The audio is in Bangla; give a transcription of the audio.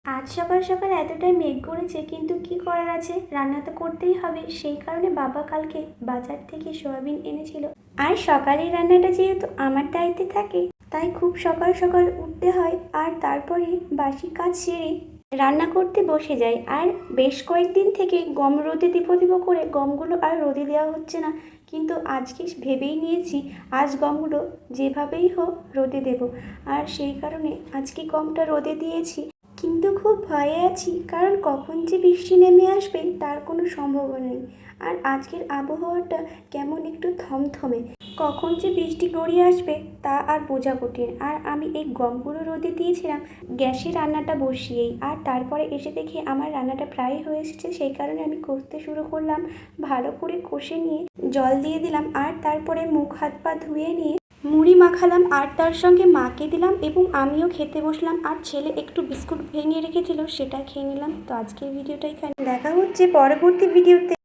আজ সকাল সকাল এতটাই মেঘ করেছে, কিন্তু কি করার আছে, রান্না তো করতেই হবে। সেই কারণে বাবা কালকে বাজার থেকে সয়াবিন এনেছিল। আর সকালের রান্নাটা যেহেতু আমার দায়িত্বে থাকে, তাই খুব সকাল সকাল উঠতে হয়। আর তারপরে বাসি কাজ সেরে রান্না করতে বসে যাই। আর বেশ কয়েকদিন থেকে গম রোদে দিব করে গমগুলো আর রোদে দেওয়া হচ্ছে না, কিন্তু আজকে ভেবেই নিয়েছি আজ গমগুলো যেভাবেই হোক রোদে দেব। আর সেই কারণে আজকে গমটা রোদে দিয়েছি, কিন্তু খুব ভয়ে আছি, কারণ কখন যে বৃষ্টি নেমে আসবে তার কোনো সম্ভাবনা নেই। আর আজকের আবহাওয়াটা কেমন একটু থমথমে, কখন যে বৃষ্টি গড়িয়ে আসবে তা আর বোঝা কঠিন। আর আমি এই গমগুলো রোদে দিয়েছিলাম গ্যাসে রান্নাটা বসিয়েই। আর তারপরে এসে দেখি আমার রান্নাটা প্রায় হয়ে এসেছে, সেই কারণে আমি কষতে শুরু করলাম। ভালো করে কষে নিয়ে জল দিয়ে দিলাম, আর তারপরে মুখ হাত পা ধুয়ে নিয়ে মুড়ি মাখালাম আর তার সঙ্গে মাকে দিলাম, এবং আমিও খেতে বসলাম। আর ছেলে একটু বিস্কুট ভেঙে রেখেছিল, সেটা খেয়ে নিলাম। তো আজকের ভিডিওটা এখানে, দেখা হচ্ছে পরবর্তী ভিডিওতে।